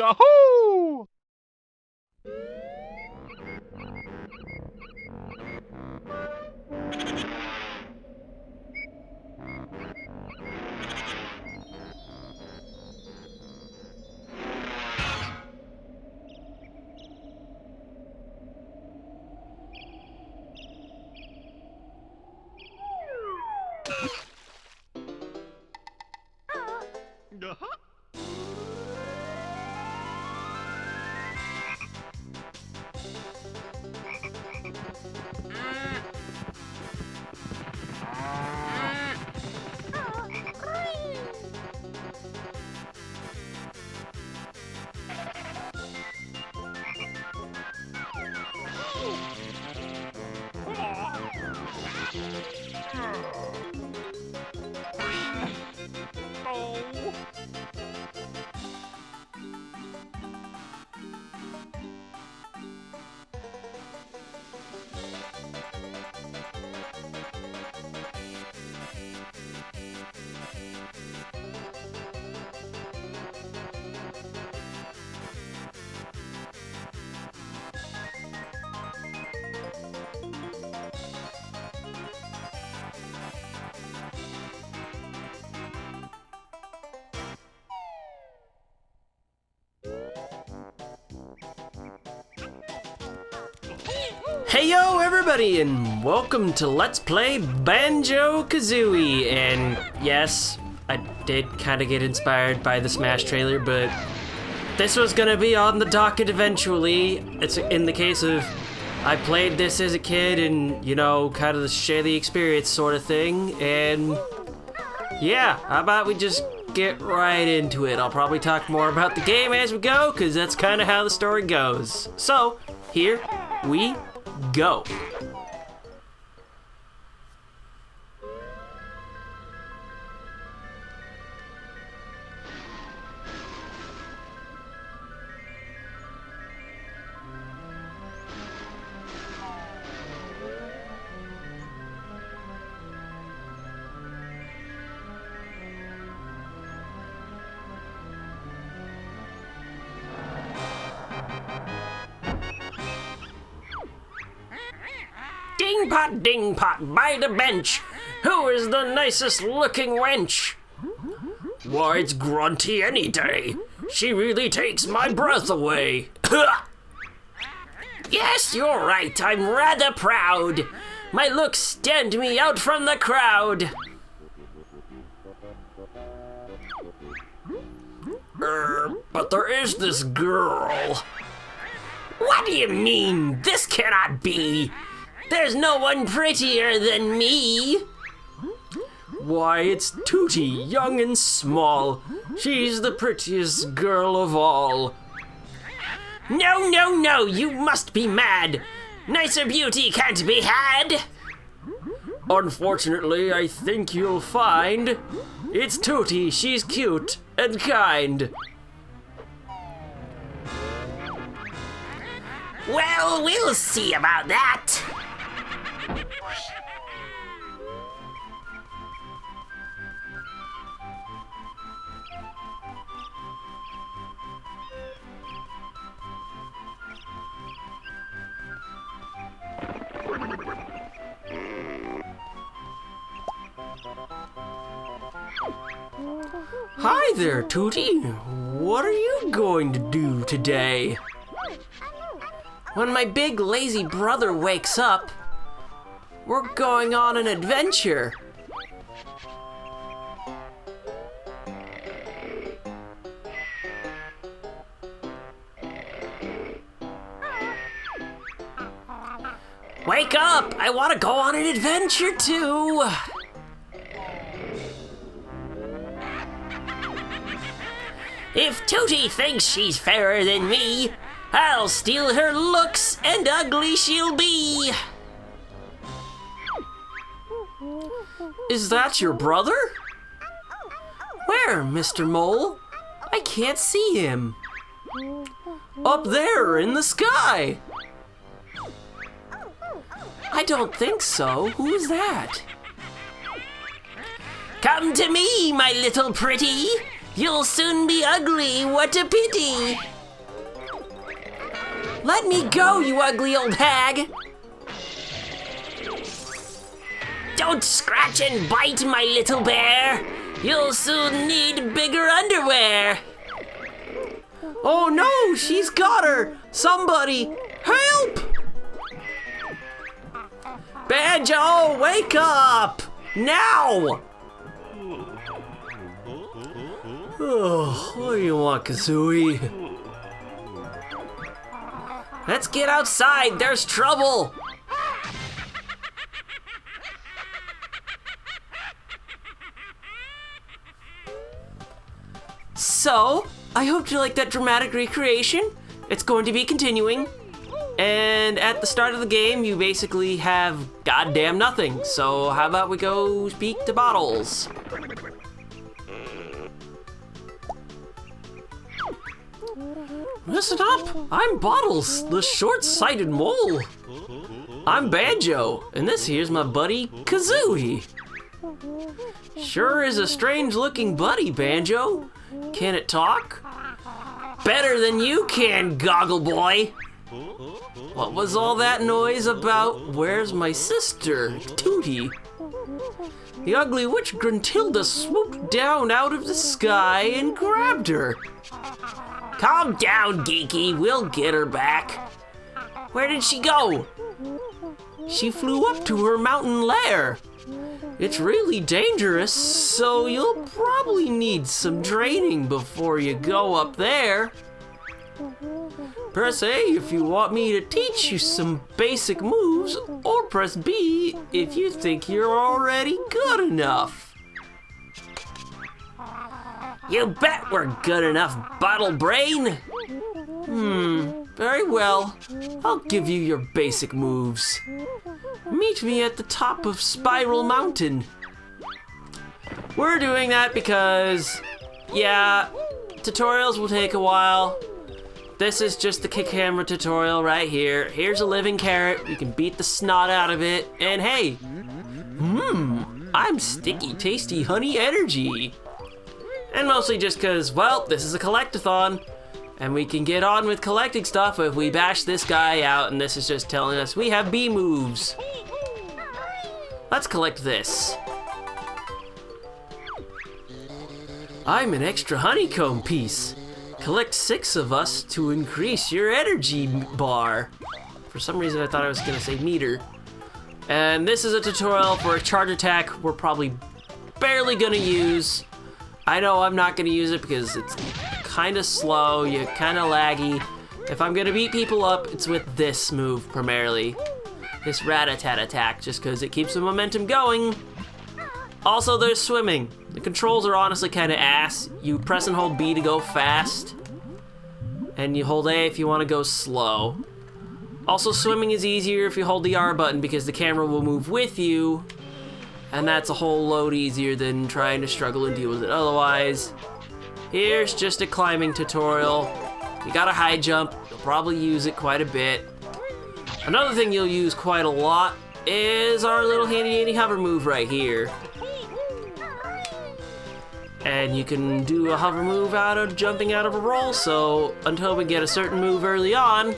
Yahoo! Heyo everybody, and welcome to Let's Play Banjo Kazooie. And yes, I did kind of get inspired by the Smash trailer, but this was gonna be on the docket eventually. It's in the case of I played this as a kid and, you know, kind of the share the experience sort of thing. And yeah, how about we just get right into it? I'll probably talk more about the game as we go, because that's kind of how the story goes. So, here we go. Ding pot, by the bench. Who is the nicest looking wench? Why, it's Grunty any day. She really takes my breath away. Yes, you're right, I'm rather proud. My looks stand me out from the crowd. But there is this girl. What do you mean? This cannot be. There's no one prettier than me. Why, it's Tootie, young and small. She's the prettiest girl of all. No, you must be mad. Nicer beauty can't be had. Unfortunately, I think you'll find it's Tootie, she's cute and kind. Well, we'll see about that. Hi there, Tootie. What are you going to do today? When my big lazy brother wakes up, we're going on an adventure. Wake up! I want to go on an adventure too! If Tootie thinks she's fairer than me, I'll steal her looks and ugly she'll be. Is that your brother? Where, Mr. Mole? I can't see him. Up there in the sky. I don't think so. Who is that? Come to me, my little pretty. You'll soon be ugly, what a pity! Let me go, you ugly old hag! Don't scratch and bite, my little bear! You'll soon need bigger underwear! Oh no, she's got her! Somebody, help! Banjo, wake up! Now! Oh, what do you want, Kazooie? Let's get outside, there's trouble! So, I hope you like that dramatic recreation. It's going to be continuing. And at the start of the game, you basically have goddamn nothing. So how about we go speak to Bottles? Listen up, I'm Bottles, the short-sighted mole. I'm Banjo, and this here's my buddy, Kazooie. Sure is a strange-looking buddy, Banjo. Can it talk? Better than you can, Goggle Boy. What was all that noise about? Where's my sister, Tootie? The ugly witch Gruntilda swooped down out of the sky and grabbed her. Calm down, Geeky, we'll get her back. Where did she go? She flew up to her mountain lair. It's really dangerous, so you'll probably need some training before you go up there. Press A if you want me to teach you some basic moves, or press B if you think you're already good enough. You bet we're good enough, Bottle Brain! Very well. I'll give you your basic moves. Meet me at the top of Spiral Mountain. We're doing that because, yeah, tutorials will take a while. This is just the kick hammer tutorial right here. Here's a living carrot. You can beat the snot out of it. And hey, I'm sticky, tasty honey energy. And mostly just because, well, this is a collectathon. And we can get on with collecting stuff if we bash this guy out. And this is just telling us we have B moves. Let's collect this. I'm an extra honeycomb piece. Collect 6 of us to increase your energy bar. For some reason I thought I was gonna say meter. And this is a tutorial for a charge attack we're probably barely gonna use. I know I'm not gonna use it because it's kinda slow, you're kinda laggy. If I'm gonna beat people up, it's with this move primarily. This rat-a-tat attack, just because it keeps the momentum going. Also, there's swimming. The controls are honestly kind of ass. You press and hold B to go fast, and you hold A if you want to go slow. Also, swimming is easier if you hold the R button because the camera will move with you, and that's a whole load easier than trying to struggle and deal with it otherwise. Here's just a climbing tutorial. You got a high jump. You'll probably use it quite a bit. Another thing you'll use quite a lot is our little handy-dandy hover move right here. And you can do a hover move out of jumping out of a roll, so until we get a certain move early on,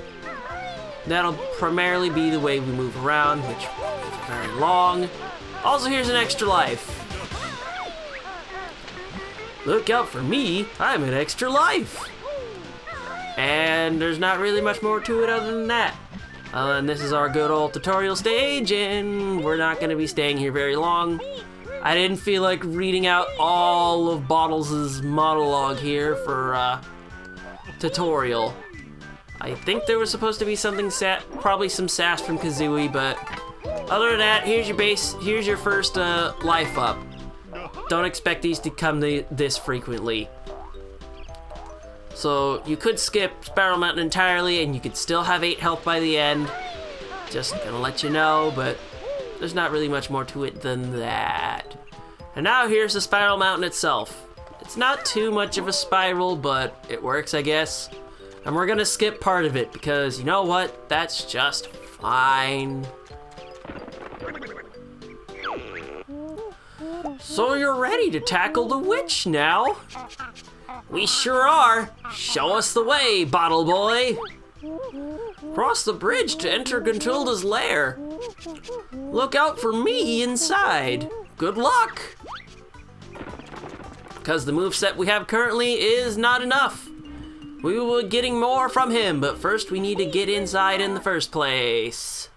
that'll primarily be the way we move around, which is very long. Also, here's an extra life. Look out for me, I'm an extra life. And there's not really much more to it other than that. And this is our good old tutorial stage, and we're not gonna be staying here very long. I didn't feel like reading out all of Bottles' monologue here for tutorial. I think there was supposed to be something probably some sass from Kazooie, but other than that, here's your base, here's your first life up. Don't expect these to come this frequently. So you could skip Spiral Mountain entirely and you could still have 8 health by the end. Just gonna let you know, but there's not really much more to it than that. And now here's the Spiral Mountain itself. It's not too much of a spiral, but it works, I guess. And we're gonna skip part of it because you know what? That's just fine. So you're ready to tackle the witch now? We sure are. Show us the way, bottle boy. Cross the bridge to enter Gruntilda's lair. Look out for me inside. Good luck. Because the moveset we have currently is not enough. We will be getting more from him, but first we need to get inside in the first place.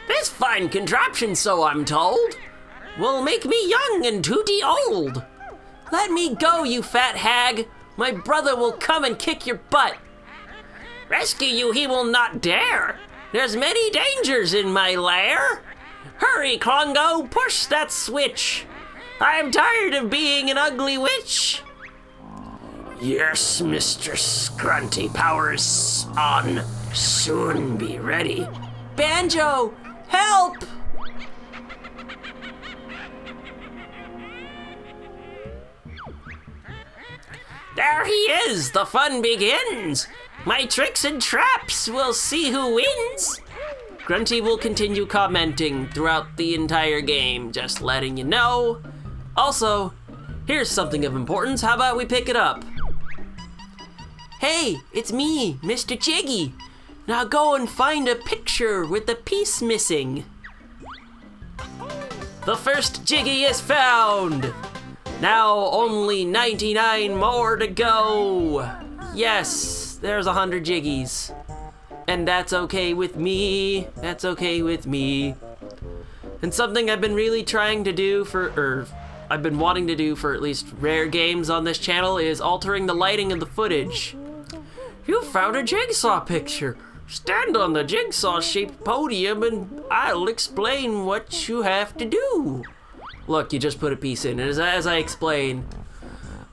This fine contraption, so I'm told, will make me young and tooty old. Let me go, you fat hag. My brother will come and kick your butt. Rescue you he will not dare. There's many dangers in my lair. Hurry, Klongo, push that switch. I am tired of being an ugly witch. Yes, Mr. Grunty Powers on. Soon be ready. Banjo, help! There he is, the fun begins. My tricks and traps, we'll see who wins. Grunty will continue commenting throughout the entire game, just letting you know. Also, here's something of importance, how about we pick it up? Hey, it's me, Mr. Jiggy. Now go and find a picture with the piece missing. The first Jiggy is found. Now only 99 more to go. Yes, there's 100 Jiggies. And that's okay with me. That's okay with me. And something I've been really trying to do I've been wanting to do for at least rare games on this channel is altering the lighting of the footage. You found a jigsaw picture. Stand on the jigsaw-shaped podium and I'll explain what you have to do. Look, you just put a piece in. As I explained,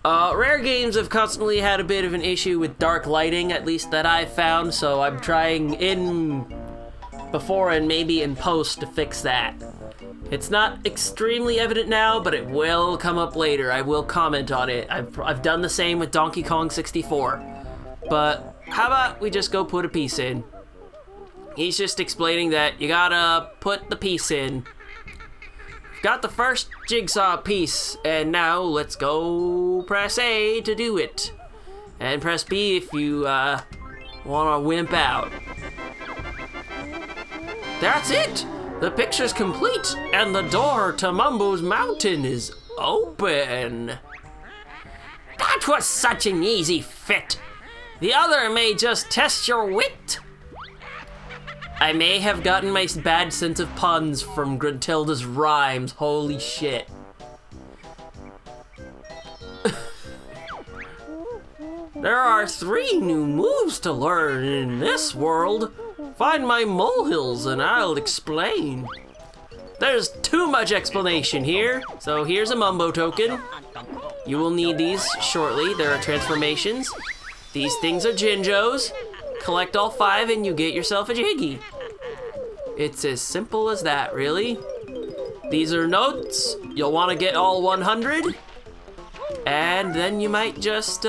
rare games have constantly had a bit of an issue with dark lighting, at least that I've found, so I'm trying in before and maybe in post to fix that. It's not extremely evident now, but it will come up later. I will comment on it. I've done the same with Donkey Kong 64. But how about we just go put a piece in? He's just explaining that you gotta put the piece in. Got the first jigsaw piece, and now let's go press A to do it. And press B if you wanna wimp out. That's it! The picture's complete, and the door to Mumbo's mountain is open. That was such an easy fit. The other may just test your wit. I may have gotten my bad sense of puns from Gruntilda's rhymes. Holy shit. There are 3 new moves to learn in this world. Find my molehills and I'll explain. There's too much explanation here, so here's a Mumbo token. You will need these shortly. There are transformations. These things are Jinjos. Collect all 5 and you get yourself a Jiggy. It's as simple as that, really. These are notes. You'll want to get all 100. And then you might just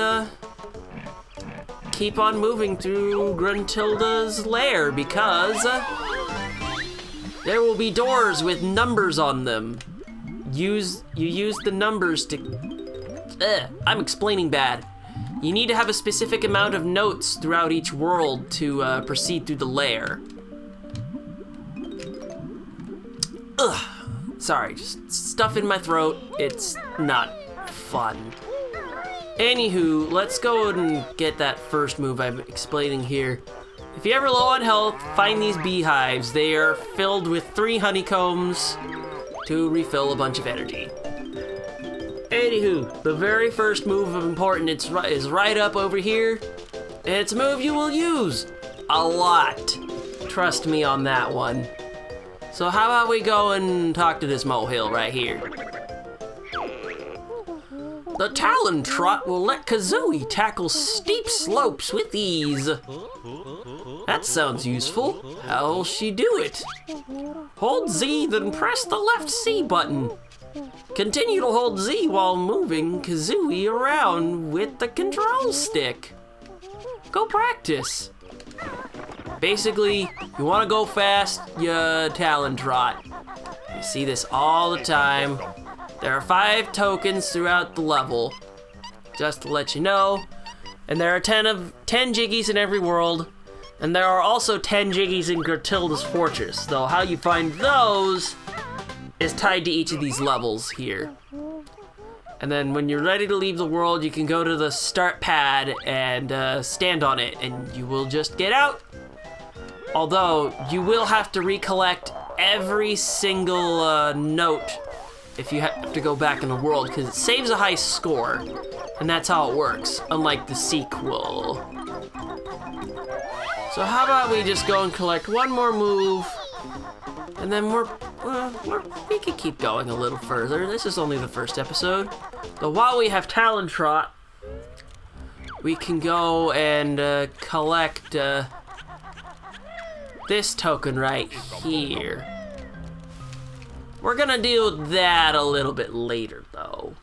keep on moving through Gruntilda's lair because there will be doors with numbers on them. You use the numbers to... I'm explaining bad. You need to have a specific amount of notes throughout each world to proceed through the lair. Ugh. Sorry, just stuff in my throat. It's not fun. Anywho, let's go and get that first move I'm explaining here. If you're ever low on health, find these beehives. They are filled with 3 honeycombs to refill a bunch of energy. Anywho, the very first move of importance is right up over here. And it's a move you will use a lot. Trust me on that one. So how about we go and talk to this molehill right here. The Talon Trot will let Kazooie tackle steep slopes with ease. That sounds useful. How'll she do it? Hold Z, then press the left C button. Continue to hold Z while moving Kazooie around with the control stick. go practice. Basically, you want to go fast, you talon trot. You see this all the time. There are 5 tokens throughout the level, just to let you know. And there are 10 Jiggies in every world. And there are also 10 Jiggies in Gruntilda's Fortress, though how you find those is tied to each of these levels here. And then when you're ready to leave the world, you can go to the start pad and stand on it, and you will just get out. Although, you will have to recollect every single note if you have to go back in the world, because it saves a high score, and that's how it works, unlike the sequel. So how about we just go and collect one more move, and then we can keep going a little further. This is only the first episode. So while we have Talon Trot, we can go and collect this token right here. We're gonna deal with that a little bit later, though.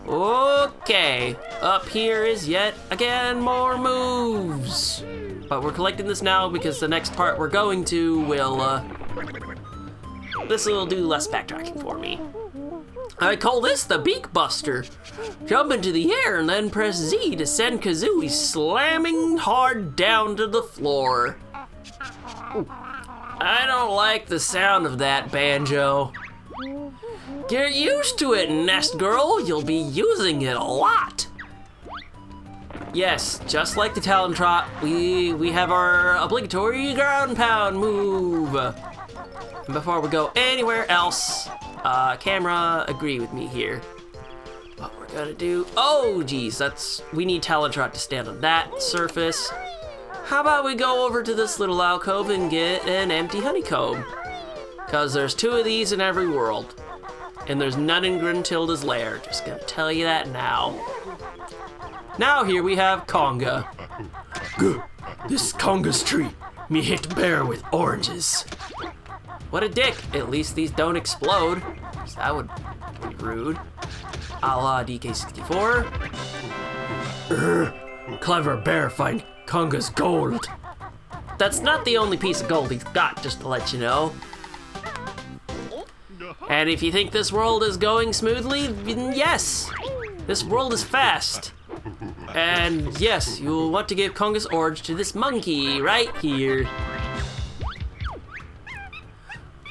Okay, up here is yet again more moves. But we're collecting this now because the next part we're going to will, this will do less backtracking for me. I call this the Beak Buster. Jump into the air and then press Z to send Kazooie slamming hard down to the floor. I don't like the sound of that, Banjo. Get used to it, Nest Girl. You'll be using it a lot. Yes, just like the Talon Trot, we have our obligatory ground pound move. And before we go anywhere else, camera, agree with me here. What we're gonna do, oh geez, we need Talon Trot to stand on that surface. How about we go over to this little alcove and get an empty honeycomb? Cause there's 2 of these in every world. And there's none in Gruntilda's lair, just gonna tell you that now. Now here we have Conga. Good, this is Conga's treat. Me hit bear with oranges. What a dick, at least these don't explode. So that would be rude. A la DK64. Clever bear find Conga's gold. That's not the only piece of gold he's got, just to let you know. And if you think this world is going smoothly, then yes, this world is fast. And yes, you'll want to give Conga's orange to this monkey right here.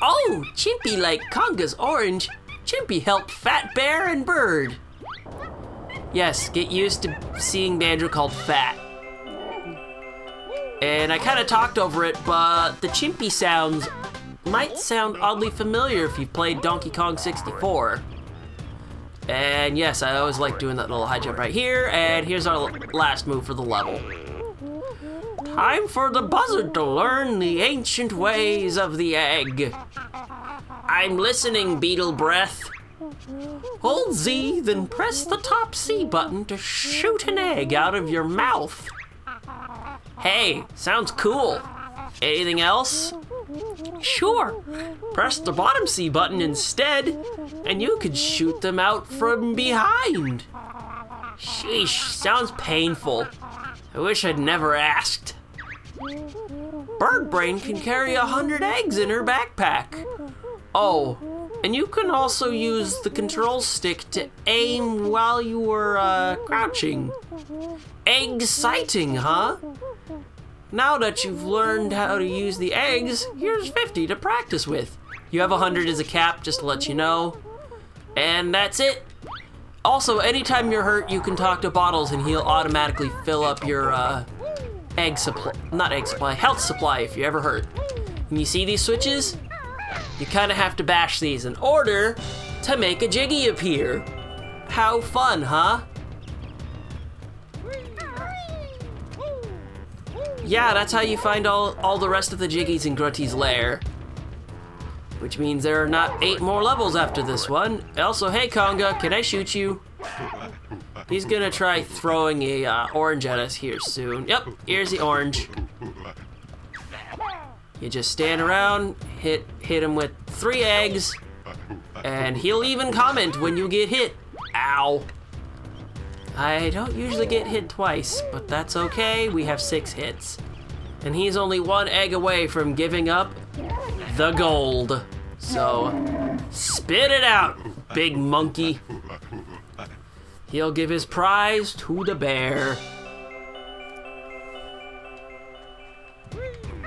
Oh, Chimpy like Conga's orange. Chimpy helped Fat Bear and Bird. Yes, get used to seeing Banjo called Fat. And I kind of talked over it, but the Chimpy sounds might sound oddly familiar if you've played Donkey Kong 64. And yes, I always like doing that little high jump right here, and here's our last move for the level. Time for the buzzard to learn the ancient ways of the egg. I'm listening, Beetle Breath. Hold Z, then press the top C button to shoot an egg out of your mouth. Hey, sounds cool. Anything else? Sure. Press the bottom C button instead, and you could shoot them out from behind. Sheesh, sounds painful. I wish I'd never asked. Bird Brain can carry 100 eggs in her backpack. Oh, and you can also use the control stick to aim while you were crouching. Egg-citing, huh? Now that you've learned how to use the eggs, here's 50 to practice with. You have 100 as a cap, just to let you know. And that's it. Also, anytime you're hurt, you can talk to Bottles and he'll automatically fill up your health supply if you're ever hurt. When you see these switches, you kind of have to bash these in order to make a Jiggy appear. How fun, huh? Yeah, that's how you find all the rest of the Jiggies in Grunty's lair. Which means there are not 8 more levels after this one. Also, hey Conga, can I shoot you? He's gonna try throwing a orange at us here soon. Yep, here's the orange. You just stand around, hit him with 3 eggs, and he'll even comment when you get hit. Ow. I don't usually get hit twice, but that's okay. We have 6 hits. And he's only 1 egg away from giving up the gold. So, spit it out, big monkey. He'll give his prize to the bear.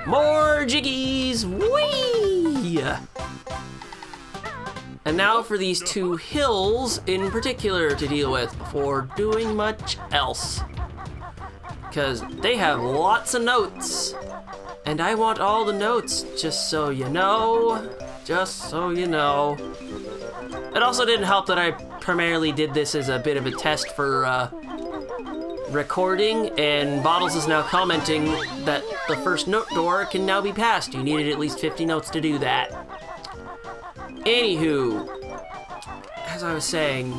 More jiggies! Whee! And now for these 2 hills in particular to deal with before doing much else. Because they have lots of notes. And I want all the notes, just so you know. Just so you know. It also didn't help that I primarily did this as a bit of a test for recording, and Bottles is now commenting that the first note door can now be passed. You needed at least 50 notes to do that. Anywho, as I was saying,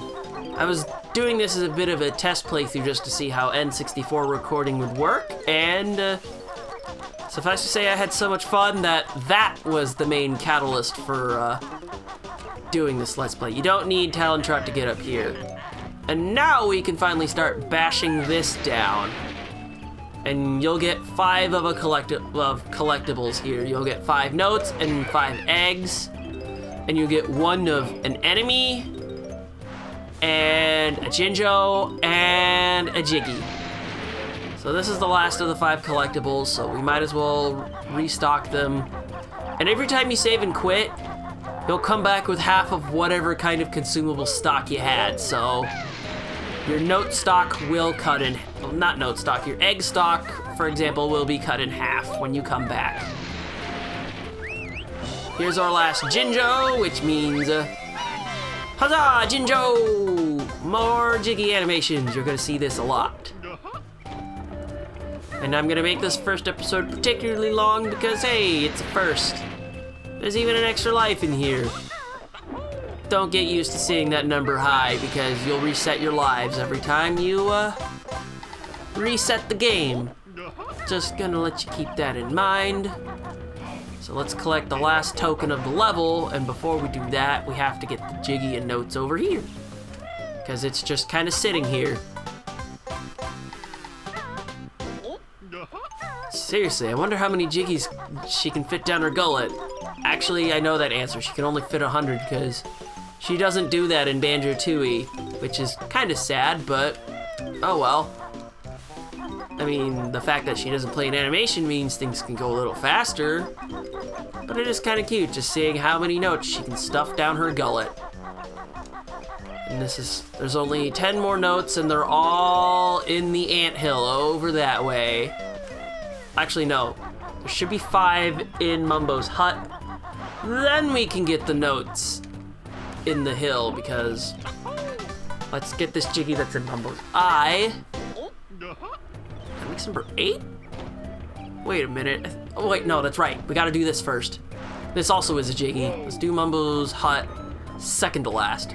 I was doing this as a bit of a test playthrough just to see how N64 recording would work, and suffice to say I had so much fun that was the main catalyst for doing this Let's Play. You don't need Talon Trot to get up here. And now we can finally start bashing this down. And you'll get 5 of collectibles here. You'll get 5 notes and 5 eggs. And you get 1 of an enemy, and a Jinjo, and a Jiggy. So this is the last of the 5 collectibles, so we might as well restock them. And every time you save and quit, you'll come back with half of whatever kind of consumable stock you had. So your note stock will cut in, well, not note stock, your egg stock, for example, will be cut in half when you come back. Here's our last Jinjo, which means, huzzah, Jinjo! More Jiggy animations, you're gonna see this a lot. And I'm gonna make this first episode particularly long because, hey, it's a first. There's even an extra life in here. Don't get used to seeing that number high because you'll reset your lives every time you, reset the game. Just gonna let you keep that in mind. So let's collect the last token of the level, and before we do that, we have to get the Jiggy and notes over here. Because it's just kind of sitting here. Seriously, I wonder how many Jiggies she can fit down her gullet. Actually, I know that answer. She can only fit 100 because she doesn't do that in Banjo Kazooie, which is kind of sad, but oh well. I mean, the fact that she doesn't play an animation means things can go a little faster, but it is kind of cute just seeing how many notes she can stuff down her gullet. And there's only 10 more notes, and they're all in the anthill over that way. Actually, no. There should be 5 in Mumbo's hut. Then we can get the notes in the hill, because let's get this Jiggy that's in Mumbo's eye. That makes number 8? Wait a minute. Oh, wait, no, that's right. We gotta do this first. This also is a Jiggy. Let's do Mumbo's hut second to last.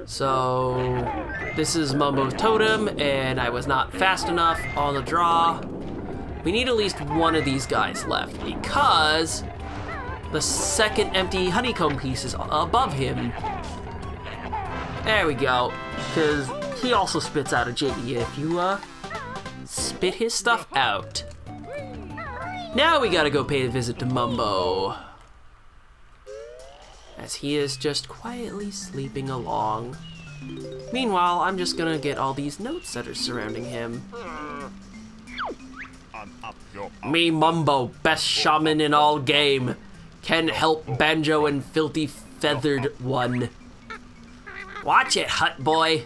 So, this is Mumbo's totem, and I was not fast enough on the draw. We need at least 1 of these guys left, because the second empty honeycomb piece is above him. There we go, because he also spits out a Jiggy if you, spit his stuff out. Now we gotta go pay a visit to Mumbo, as he is just quietly sleeping along. Meanwhile, I'm just gonna get all these notes that are surrounding him. Me Mumbo, best shaman in all game, can help Banjo and Filthy Feathered One. Watch it, hut boy.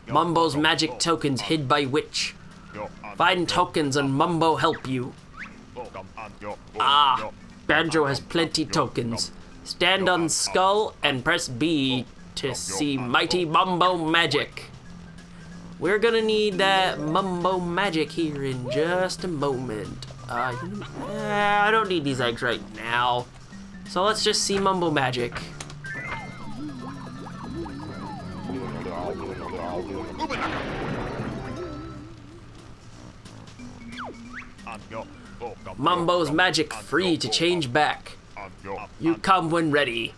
Mumbo's magic tokens hid by witch. Find tokens and Mumbo help you. Ah, Banjo has plenty tokens. Stand on skull and press B to see mighty Mumbo magic. We're gonna need that Mumbo magic here in just a moment. I don't need these eggs right now. So let's just see Mumbo magic. Mumbo's magic free to change back. You come when ready.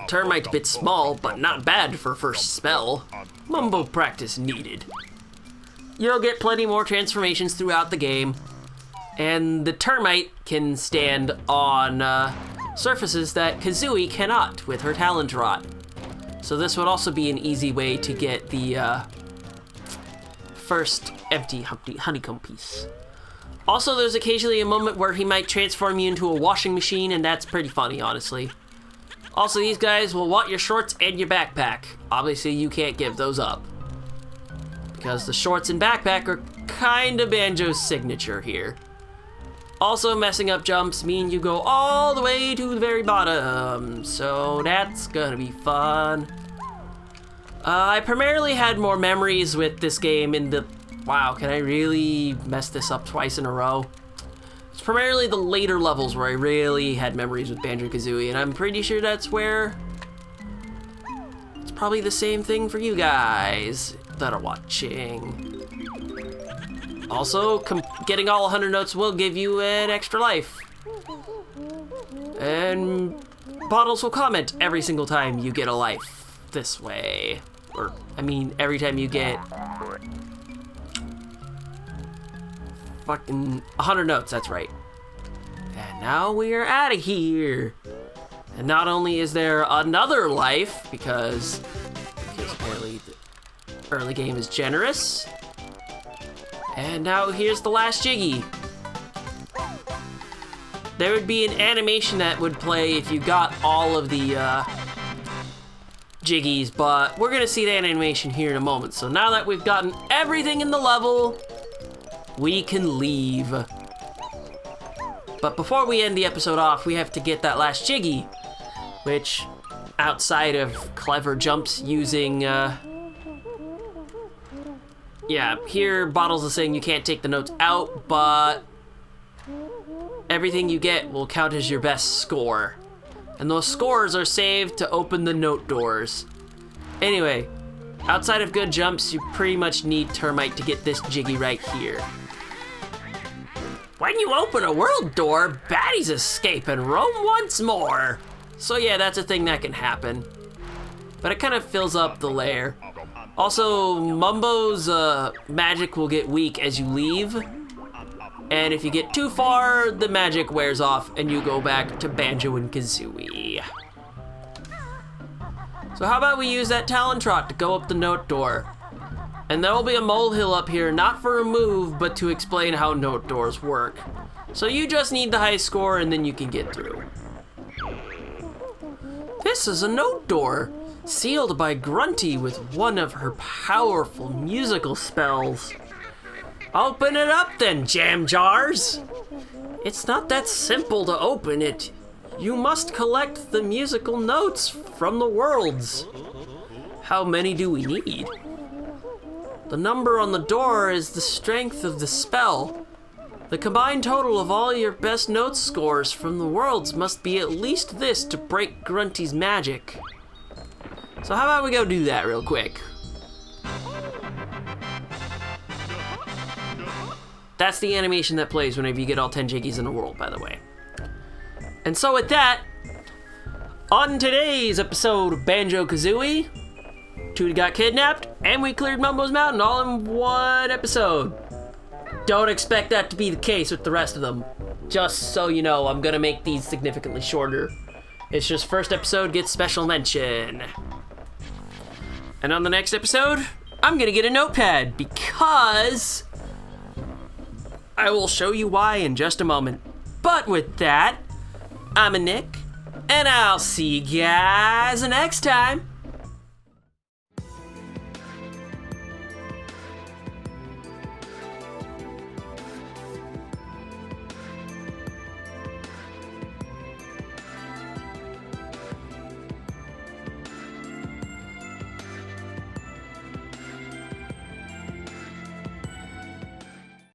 Termite's a bit small, but not bad for first spell. Mumbo practice needed. You'll get plenty more transformations throughout the game, and the termite can stand on surfaces that Kazooie cannot with her talent rod. So this would also be an easy way to get the first empty honeycomb piece. Also, there's occasionally a moment where he might transform you into a washing machine, and that's pretty funny, honestly. Also, these guys will want your shorts and your backpack. Obviously, you can't give those up, because the shorts and backpack are kinda Banjo's signature here. Also, messing up jumps mean you go all the way to the very bottom, so that's gonna be fun. I primarily had more memories with this game in the... Wow, can I really mess this up twice in a row? It's primarily the later levels where I really had memories with Banjo Kazooie, and I'm pretty sure that's where... It's probably the same thing for you guys that are watching. Also, getting all 100 notes will give you an extra life. And Bottles will comment every single time you get a life this way. Or, I mean, every time you get fucking 100 notes, that's right. And now we are out of here. And not only is there another life, because apparently the early game is generous. And now here's the last Jiggy. There would be an animation that would play if you got all of the Jiggies, but we're gonna see that animation here in a moment. So now that we've gotten everything in the level, we can leave. But before we end the episode off, we have to get that last Jiggy, which, outside of clever jumps using, yeah, here Bottles is saying you can't take the notes out, but everything you get will count as your best score. And those scores are saved to open the note doors. Anyway, outside of good jumps, you pretty much need Termite to get this Jiggy right here. When you open a world door, baddies escape and roam once more. So yeah, that's a thing that can happen. But it kind of fills up the layer. Also, Mumbo's magic will get weak as you leave. And if you get too far, the magic wears off and you go back to Banjo and Kazooie. So how about we use that Talon Trot to go up the note door? And there will be a molehill up here, not for a move, but to explain how note doors work. So you just need the high score and then you can get through. This is a note door, sealed by Grunty with one of her powerful musical spells. Open it up then, jam jars! It's not that simple to open it. You must collect the musical notes from the worlds. How many do we need? The number on the door is the strength of the spell. The combined total of all your best note scores from the worlds must be at least this to break Grunty's magic. So how about we go do that real quick? That's the animation that plays whenever you get all 10 Jiggies in a world, by the way. And so with that, on today's episode of Banjo Kazooie, Tootie got kidnapped, and we cleared Mumbo's Mountain all in one episode. Don't expect that to be the case with the rest of them. Just so you know, I'm gonna make these significantly shorter. It's just first episode gets special mention. And on the next episode, I'm gonna get a notepad because I will show you why in just a moment. But with that, I'm a Nick, and I'll see you guys next time.